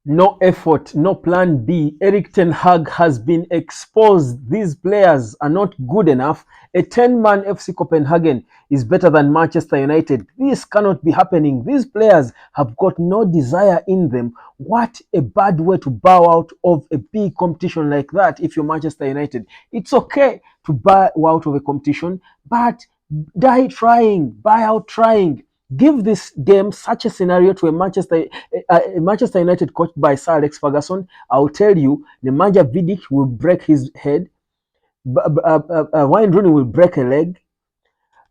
No effort, no plan B. Eric Ten Hag has been exposed. These players are not good enough. A 10-man FC Copenhagen is better than Manchester United. This cannot be happening. These players have got no desire in them. What a bad way to bow out of a big competition like that if you're Manchester United. It's okay to bow out of a competition, but die trying, buy out trying. Give this game such a scenario to a Manchester United coached by Sir Alex Ferguson. I'll tell you, Nemanja Vidic will break his head. Wayne Rooney will break a leg.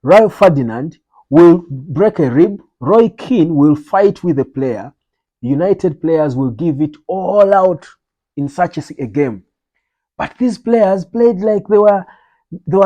Rio Ferdinand will break a rib. Roy Keane will fight with the player. United players will give it all out in such a game. But these players played like they were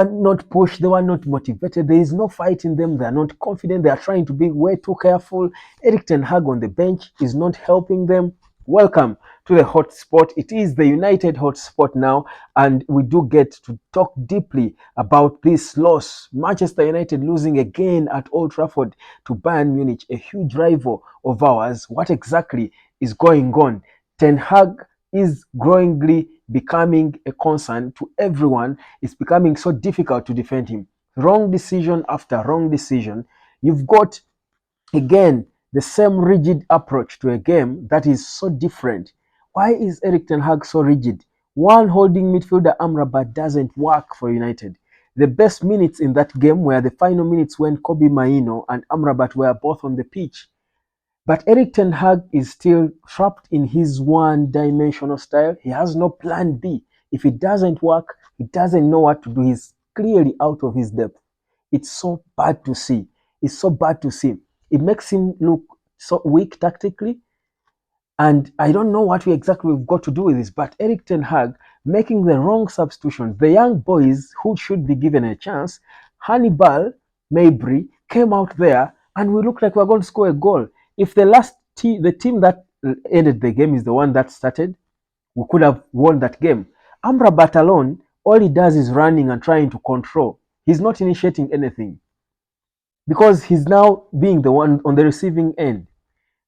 not pushed, they were not motivated. There is no fight in them. They are not confident. They are trying to be way too careful. Eric Ten Hag on the bench is not helping them. Welcome to the hot spot. It is the United hot spot now, and we do get to talk deeply about this loss. Manchester United losing again at Old Trafford to Bayern Munich, a huge rival of ours. What exactly is going on? Ten Hag is growingly becoming a concern to everyone. It's becoming so difficult to defend him. Wrong decision after wrong decision. You've got, again, the same rigid approach to a game that is so different. Why is Eric Ten Hag so rigid? One holding midfielder Amrabat doesn't work for United. The best minutes in that game were the final minutes when Kobe Maino and Amrabat were both on the pitch. But Eric Ten Hag is still trapped in his one-dimensional style. He has no plan B. If it doesn't work, he doesn't know what to do. He's clearly out of his depth. It's so bad to see. It's so bad to see. It makes him look so weak tactically. And I don't know what we exactly we've got to do with this, but Eric Ten Hag making the wrong substitutions. The young boys who should be given a chance, Hannibal, Mabry, came out there and we looked like we were going to score a goal. If the team that ended the game is the one that started, we could have won that game. Amrabat alone, all he does is running and trying to control. He's not initiating anything because he's now being the one on the receiving end.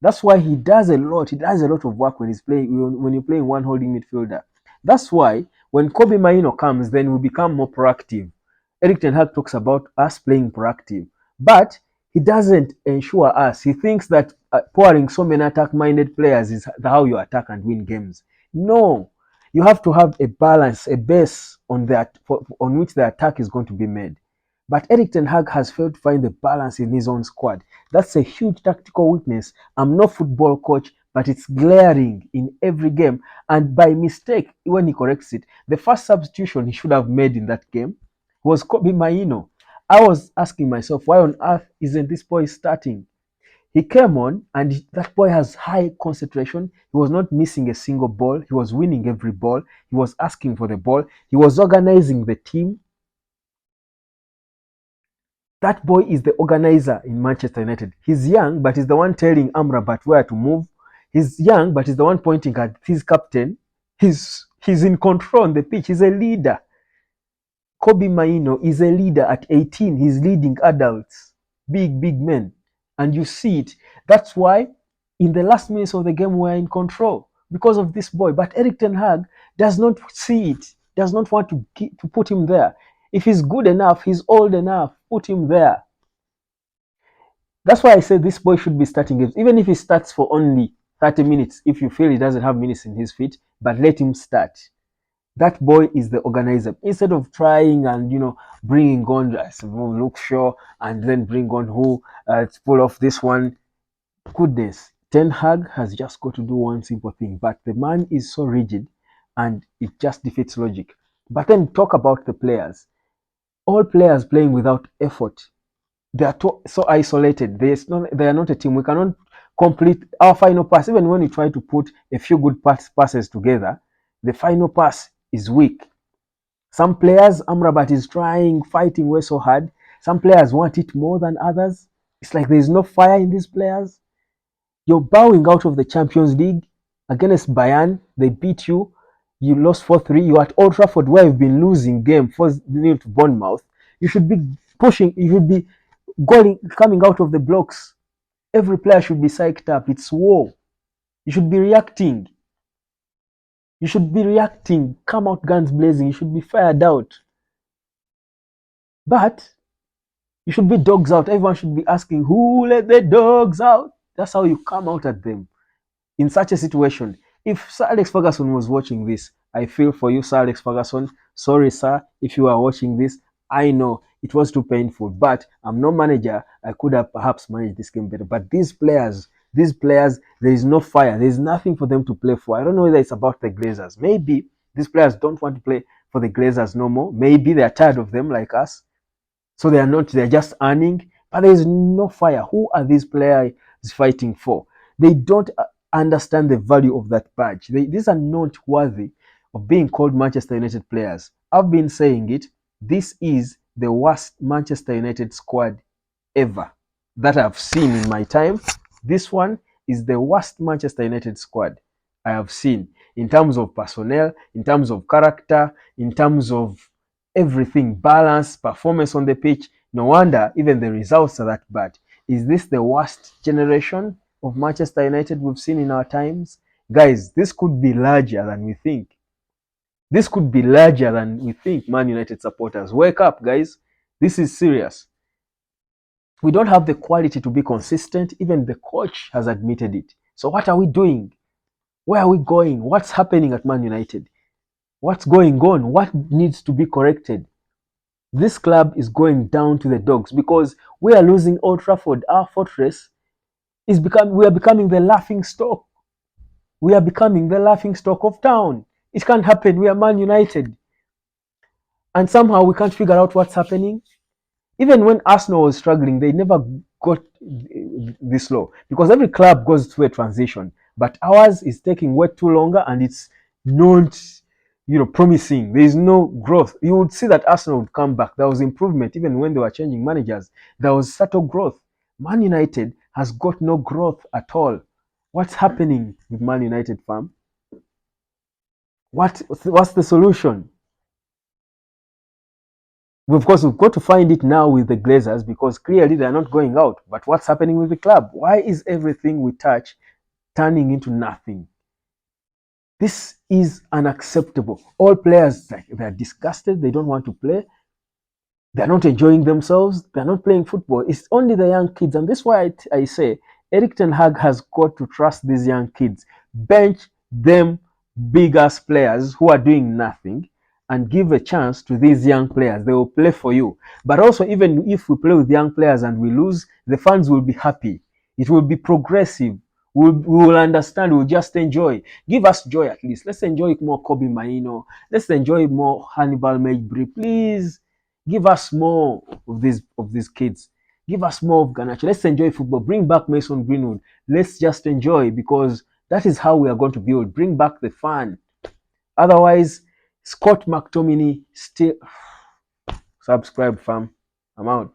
That's why he does a lot. He does a lot of work when he's playing when you're playing one holding midfielder. That's why when Kobe Maino comes, then we become more proactive. Eric Ten Hag talks about us playing proactive, but he doesn't ensure us. He thinks that pouring so many attack-minded players is how you attack and win games. No, you have to have a balance, a base on which the attack is going to be made. But Eric Ten Hag has failed to find the balance in his own squad. That's a huge tactical weakness. I'm no football coach, but it's glaring in every game. And by mistake, when he corrects it, the first substitution he should have made in that game was Kobe Maino. I was asking myself, why on earth isn't this boy starting? He came on, and that boy has high concentration. He was not missing a single ball. He was winning every ball. He was asking for the ball. He was organizing the team. That boy is the organizer in Manchester United. He's young, but he's the one telling Amrabat where to move. He's young, but he's the one pointing at his captain. He's in control on the pitch. He's a leader. Kobe Maino is a leader at 18. He's leading adults, big men. And you see it. That's why in the last minutes of the game, we're in control because of this boy. But Eric Ten Hag does not see it, does not want to put him there. If he's good enough, he's old enough, put him there. That's why I say this boy should be starting games, even if he starts for only 30 minutes. If you feel he doesn't have minutes in his feet, but let him start. That boy is the organizer. Instead of trying and bringing on Luke Shaw and then bring on who to pull off this one, goodness, Ten Hag has just got to do one simple thing. But the man is so rigid, and it just defeats logic. But then talk about the players. All players playing without effort. They are so isolated. They are not a team. We cannot complete our final pass. Even when we try to put a few good passes together, the final pass is weak. Some players, Amrabat is trying, fighting way so hard. Some players want it more than others. It's like there's no fire in these players. You're bowing out of the Champions League against Bayern. They beat you. You lost 4-3. You're at Old Trafford where you've been losing game 4-0 to Bournemouth. You should be pushing. You should be coming out of the blocks. Every player should be psyched up. It's war. You should be reacting. You should be reacting. Come out guns blazing. You should be fired out. But you should be dogs out. Everyone should be asking, who let the dogs out? That's how you come out at them. In such a situation, if Sir Alex Ferguson was watching this, I feel for you, Sir Alex Ferguson. Sorry, sir, if you are watching this. I know it was too painful, but I'm no manager. I could have perhaps managed this game better. But these players, there is no fire. There is nothing for them to play for. I don't know whether it's about the Glazers. Maybe these players don't want to play for the Glazers no more. Maybe they're tired of them like us. So they're just earning, but there is no fire. Who are these players fighting for? They don't understand the value of that badge. These are not worthy of being called Manchester United players. I've been saying it. This is the worst Manchester United squad ever that I've seen in my time. This one is the worst Manchester United squad I have seen in terms of personnel, in terms of character, in terms of everything, balance, performance on the pitch. No wonder even the results are that bad. Is this the worst generation of Manchester United we've seen in our times? Guys, this could be larger than we think. This could be larger than we think, Man United supporters. Wake up, guys. This is serious. We don't have the quality to be consistent. Even the coach has admitted it. So what are we doing? Where are we going? What's happening at Man United? What's going on? What needs to be corrected? This club is going down to the dogs because we are losing Old Trafford. Our fortress we are becoming the laughing stock. We are becoming the laughing stock of town. It can't happen. We are Man United. And somehow we can't figure out what's happening. Even when Arsenal was struggling, they never got this low because every club goes through a transition. But ours is taking way too longer and it's not promising. There is no growth. You would see that Arsenal would come back. There was improvement even when they were changing managers. There was subtle growth. Man United has got no growth at all. What's happening with Man United, fam? What's the solution? Of course, we've got to find it now with the Glazers because clearly they're not going out. But what's happening with the club? Why is everything we touch turning into nothing? This is unacceptable. All players, they're disgusted. They don't want to play. They're not enjoying themselves. They're not playing football. It's only the young kids. And this is why I say Eric Ten Hag has got to trust these young kids. Bench them big-ass players who are doing nothing and give a chance to these young players. They will play for you. But also, even if we play with young players and we lose, the fans will be happy. It will be progressive. We will understand. We'll just enjoy. Give us joy at least. Let's enjoy more Kobe Maino. Let's enjoy more Hannibal Mejbri. Please give us more of these kids. Give us more of Garnacho. Let's enjoy football. Bring back Mason Greenwood. Let's just enjoy because that is how we are going to build. Bring back the fun. Otherwise, Scott McTominay still subscribe, fam. I'm out.